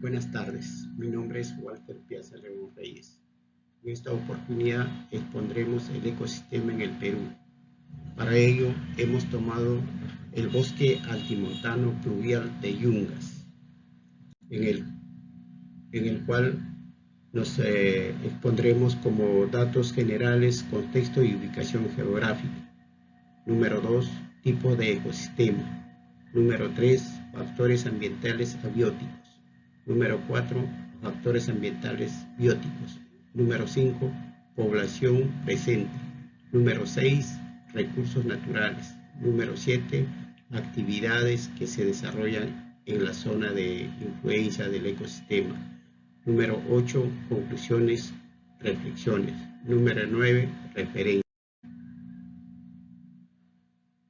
Buenas tardes, mi nombre es Walter Piazza León Reyes. En esta oportunidad expondremos el ecosistema en el Perú. Para ello hemos tomado el bosque altimontano pluvial de Yungas, en el cual nos expondremos como datos generales, contexto y ubicación geográfica. Número 2, tipo de ecosistema. Número 3, factores ambientales abióticos. Número 4, factores ambientales bióticos. Número 5, población presente. Número 6, recursos naturales. Número 7, actividades que se desarrollan en la zona de influencia del ecosistema. Número 8, conclusiones, reflexiones. Número 9, referencias.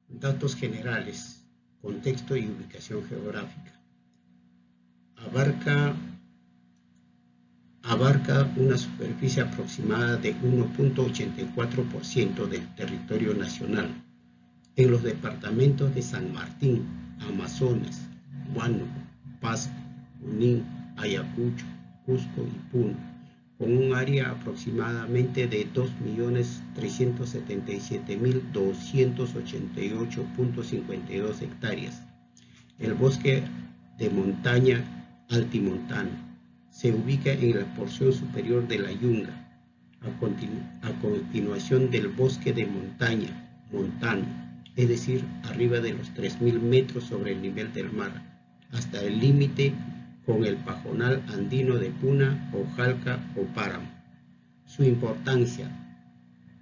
Datos generales, contexto y ubicación geográfica. Abarca una superficie aproximada de 1.84% del territorio nacional en los departamentos de San Martín, Amazonas, Huánuco, Pasco, Junín, Ayacucho, Cusco y Puno, con un área aproximadamente de 2.377.288.52 hectáreas. El bosque de montaña altimontano se ubica en la porción superior de la Yunga, a continuación del bosque de montaña montano, es decir, arriba de los 3.000 metros sobre el nivel del mar, hasta el límite con el pajonal andino de Puna, Ojalca o Páramo. Su importancia.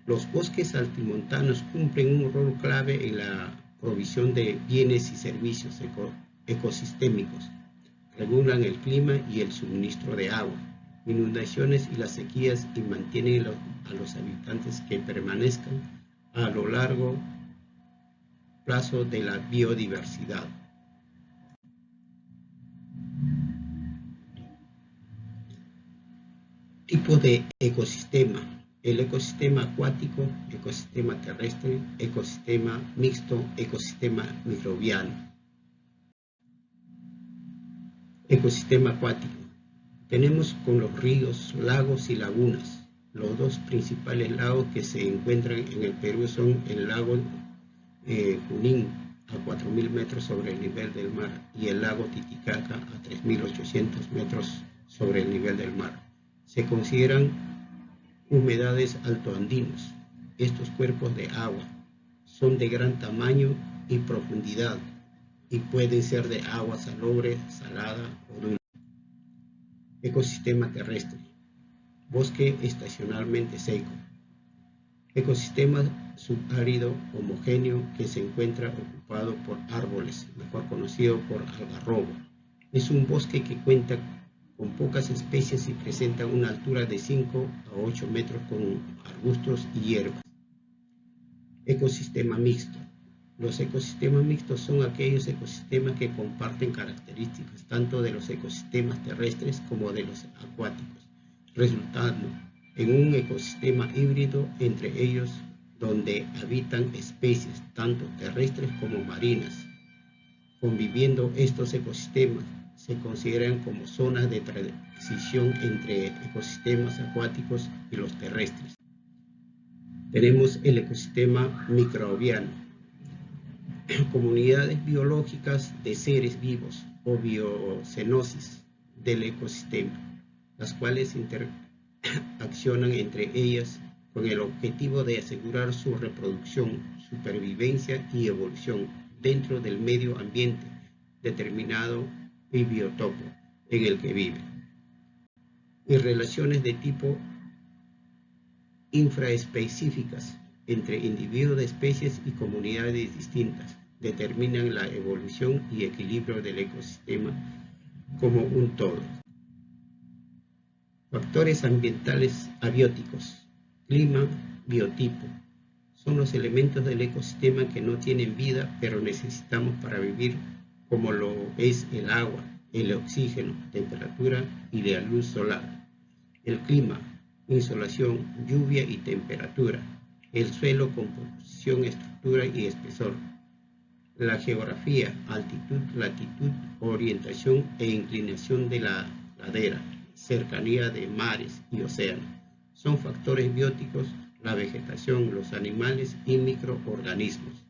Los bosques altimontanos cumplen un rol clave en la provisión de bienes y servicios ecosistémicos. Regulan el clima y el suministro de agua, inundaciones y las sequías y mantienen a los habitantes que permanezcan a lo largo plazo de la biodiversidad. Tipo de ecosistema. El ecosistema acuático, ecosistema terrestre, ecosistema mixto, ecosistema microbiano. Ecosistema acuático. Tenemos con los ríos, lagos y lagunas. Los dos principales lagos que se encuentran en el Perú son el lago Junín, a 4.000 metros sobre el nivel del mar, y el lago Titicaca, a 3.800 metros sobre el nivel del mar. Se consideran humedales altoandinos. Estos cuerpos de agua son de gran tamaño y profundidad y pueden ser de agua salobre, salada o dulce. Ecosistema terrestre. Bosque estacionalmente seco. Ecosistema subárido homogéneo que se encuentra ocupado por árboles, mejor conocido por algarrobo. Es un bosque que cuenta con pocas especies y presenta una altura de 5 a 8 metros con arbustos y hierbas. Ecosistema mixto. Los ecosistemas mixtos son aquellos ecosistemas que comparten características tanto de los ecosistemas terrestres como de los acuáticos, resultando en un ecosistema híbrido entre ellos donde habitan especies tanto terrestres como marinas. Conviviendo estos ecosistemas se consideran como zonas de transición entre ecosistemas acuáticos y los terrestres. Tenemos el ecosistema microbiano, comunidades biológicas de seres vivos o biocenosis del ecosistema, las cuales interaccionan entre ellas con el objetivo de asegurar su reproducción, supervivencia y evolución dentro del medio ambiente determinado y biotopo en el que viven. Y relaciones de tipo infraespecíficas entre individuos de especies y comunidades distintas determinan la evolución y equilibrio del ecosistema como un todo. Factores ambientales abióticos, clima, biotipo, son los elementos del ecosistema que no tienen vida pero necesitamos para vivir, como lo es el agua, el oxígeno, temperatura y la luz solar. El clima, insolación, lluvia y temperatura. El suelo, composición, estructura y espesor. La geografía, altitud, latitud, orientación e inclinación de la ladera, cercanía de mares y océanos. Son factores bióticos la vegetación, los animales y microorganismos.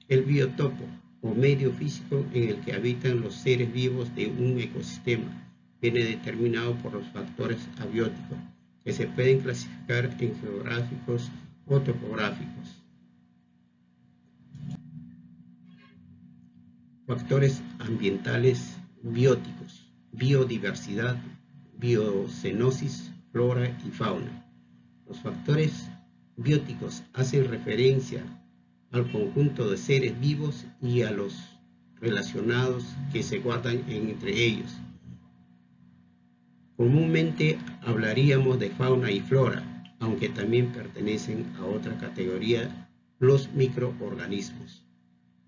El biotopo o medio físico en el que habitan los seres vivos de un ecosistema viene determinado por los factores abióticos, que se pueden clasificar en geográficos o topográficos. Factores ambientales bióticos: biodiversidad, biocenosis, flora y fauna. Los factores bióticos hacen referencia al conjunto de seres vivos y a los relacionados que se guardan entre ellos. Comúnmente hablaríamos de fauna y flora, aunque también pertenecen a otra categoría los microorganismos.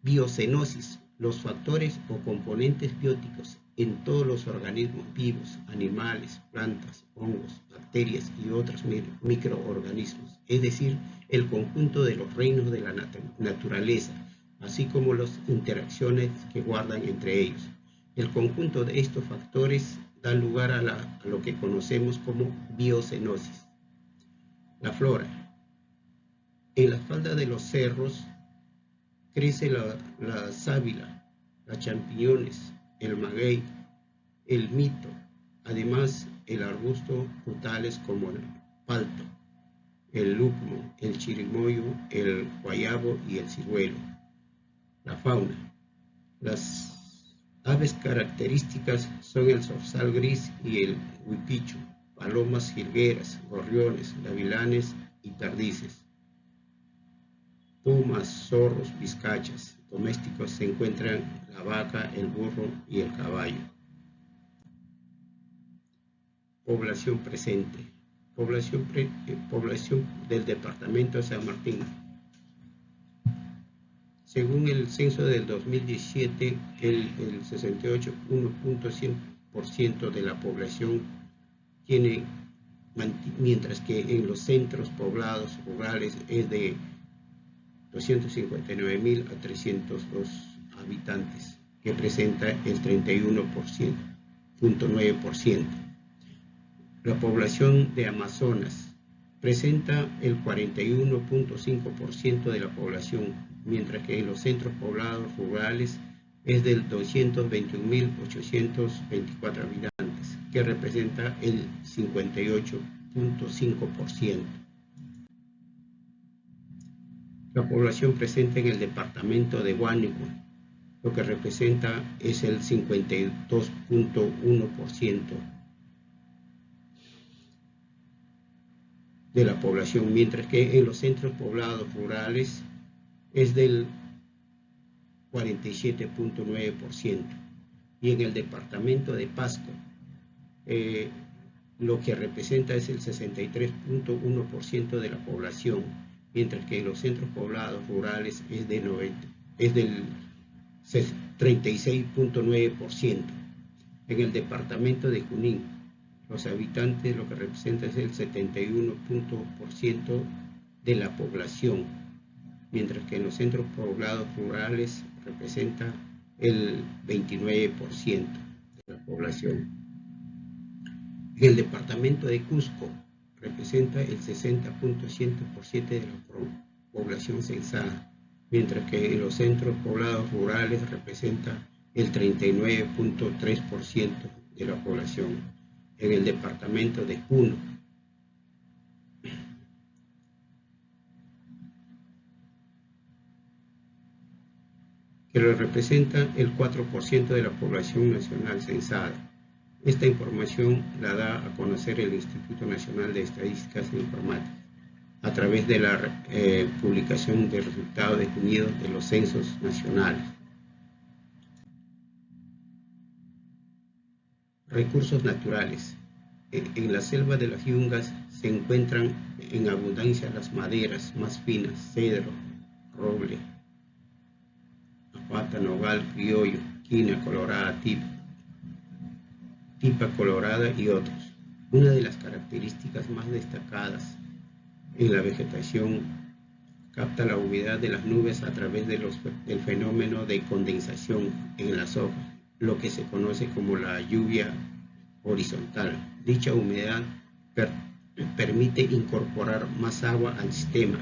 Biocenosis: los factores o componentes bióticos en todos los organismos vivos, animales, plantas, hongos, bacterias y otros microorganismos, es decir, el conjunto de los reinos de la naturaleza, así como las interacciones que guardan entre ellos. El conjunto de estos factores da lugar a lo que conocemos como biocenosis. La flora: en las faldas de los cerros crece la sábila, los champiñones, el maguey, el mito, además el arbusto frutales como el palto, el lucmo, el chirimoyo, el guayabo y el ciruelo. La fauna: las aves características son el zorzal gris y el huipicho, palomas jilgueras, gorriones, gavilanes y perdices. Pumas, zorros, vizcachas. Domésticos se encuentran la vaca, el burro y el caballo. Población presente. Población del departamento de San Martín. Según el censo del 2017, el 68,1% de la población tiene, mientras que en los centros poblados rurales es de 259.000 a 302 habitantes, que presenta el 31,9%. La población de Amazonas presenta el 41,5% de la población, mientras que en los centros poblados rurales es del 221.824 habitantes, que representa el 58,5%. La población presente en el departamento de Huánuco, lo que representa es el 52,1% de la población, mientras que en los centros poblados rurales es del 47,9%. Y en el departamento de Pasco, lo que representa es el 63,1% de la población, mientras que en los centros poblados rurales es del 36,9%. En el departamento de Junín, los habitantes lo que representa es el 71% de la población, mientras que en los centros poblados rurales representa el 29% de la población. En el departamento de Cusco representa el 60,7% de la población censada, mientras que en los centros poblados rurales representa el 39,3% de la población. En el departamento de Puno, que lo representa el 4% de la población nacional censada. Esta información la da a conocer el Instituto Nacional de Estadísticas e Informática a través de la publicación de resultados definidos de los censos nacionales. Recursos naturales. En la selva de las yungas se encuentran en abundancia las maderas más finas: cedro, roble, apata, nogal, criollo, quina colorada, tipa colorada y otros. Una de las características más destacadas en la vegetación capta la humedad de las nubes a través del fenómeno de condensación en las hojas, lo que se conoce como la lluvia horizontal. Dicha humedad permite incorporar más agua al sistema,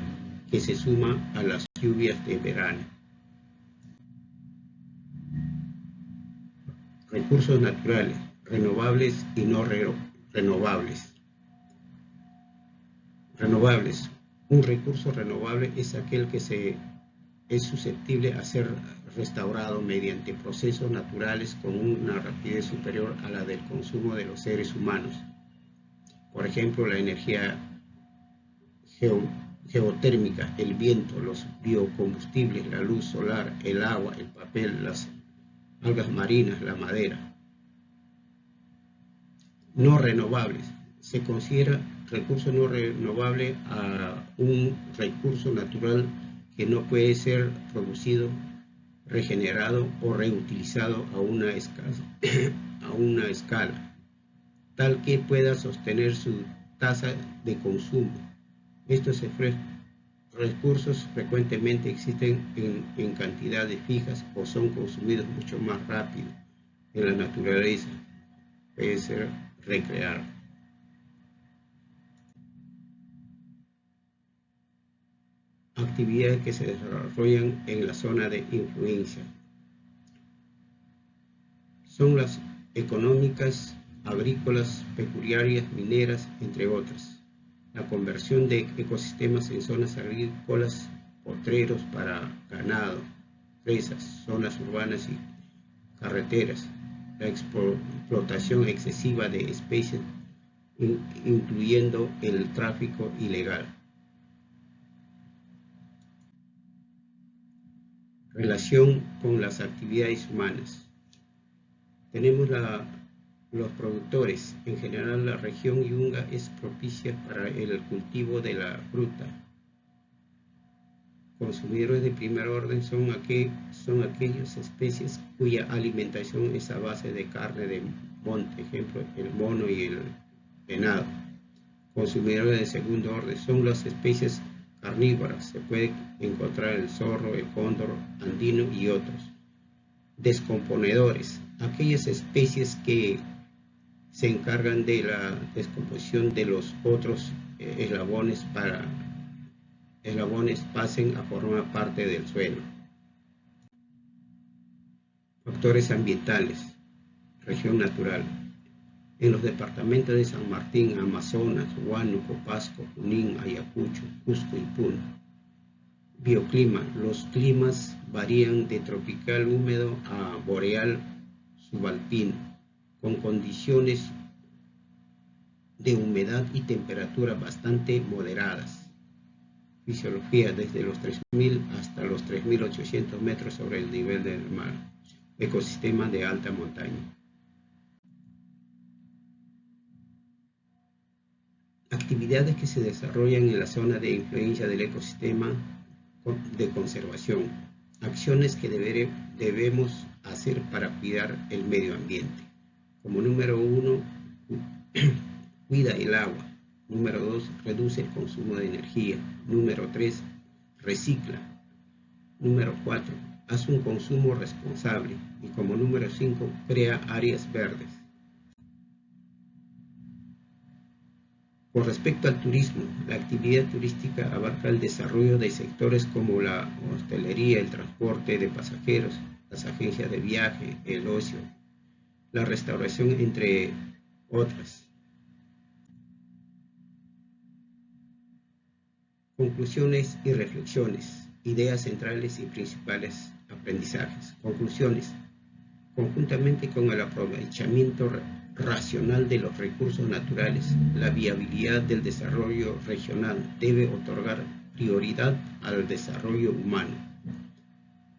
que se suma a las lluvias de verano. Recursos naturales, renovables y no renovables. Renovables. Un recurso renovable es aquel que es susceptible a ser restaurado mediante procesos naturales con una rapidez superior a la del consumo de los seres humanos. Por ejemplo, la energía geotérmica, el viento, los biocombustibles, la luz solar, el agua, el papel, las algas marinas, la madera. No renovables. Se considera recurso no renovable a un recurso natural que no puede ser producido, regenerado o reutilizado a una escala tal que pueda sostener su tasa de consumo. Estos recursos frecuentemente existen en cantidades fijas o son consumidos mucho más rápido en la naturaleza. Puede ser recrear. Actividades que se desarrollan en la zona de influencia son las económicas, agrícolas, pecuarias, mineras, entre otras. La conversión de ecosistemas en zonas agrícolas, potreros para ganado, presas, zonas urbanas y carreteras. La explotación excesiva de especies, incluyendo el tráfico ilegal. Relación con las actividades humanas. Tenemos los productores. En general, la región Yunga es propicia para el cultivo de la fruta. Consumidores de primer orden son aquellas especies cuya alimentación es a base de carne de monte, ejemplo, el mono y el venado. Consumidores de segundo orden son las especies carnívoras. Se puede encontrar el zorro, el cóndor andino y otros. Descomponedores, aquellas especies que se encargan de la descomposición de los otros eslabones para eslabones pasen a formar parte del suelo. Factores ambientales, región natural. En los departamentos de San Martín, Amazonas, Huánuco, Pasco, Junín, Ayacucho, Cusco y Puno. Bioclima. Los climas varían de tropical húmedo a boreal subalpino, con condiciones de humedad y temperatura bastante moderadas. Fisiología. Desde los 3.000 hasta los 3.800 metros sobre el nivel del mar. Ecosistema de alta montaña. Actividades que se desarrollan en la zona de influencia del ecosistema de conservación. Acciones que debemos hacer para cuidar el medio ambiente. Como número 1, cuida el agua. Número 2, reduce el consumo de energía. Número 3, recicla. Número 4, haz un consumo responsable. Y como número 5, crea áreas verdes. Con respecto al turismo, la actividad turística abarca el desarrollo de sectores como la hostelería, el transporte de pasajeros, las agencias de viaje, el ocio, la restauración, entre otras. Conclusiones y reflexiones, ideas centrales y principales aprendizajes. Conclusiones. Conjuntamente con el aprovechamiento racional de los recursos naturales, la viabilidad del desarrollo regional debe otorgar prioridad al desarrollo humano.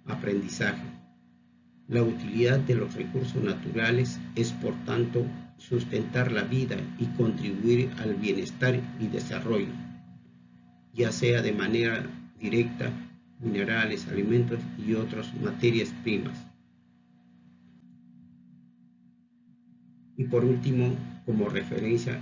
Aprendizaje. La utilidad de los recursos naturales es, por tanto, sustentar la vida y contribuir al bienestar y desarrollo, ya sea de manera directa, minerales, alimentos y otras materias primas. Y por último, como referencia,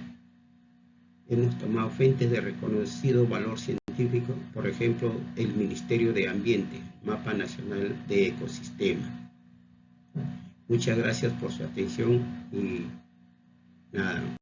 hemos tomado fuentes de reconocido valor científico, por ejemplo, el Ministerio de Ambiente, Mapa Nacional de Ecosistema. Muchas gracias por su atención y Nada.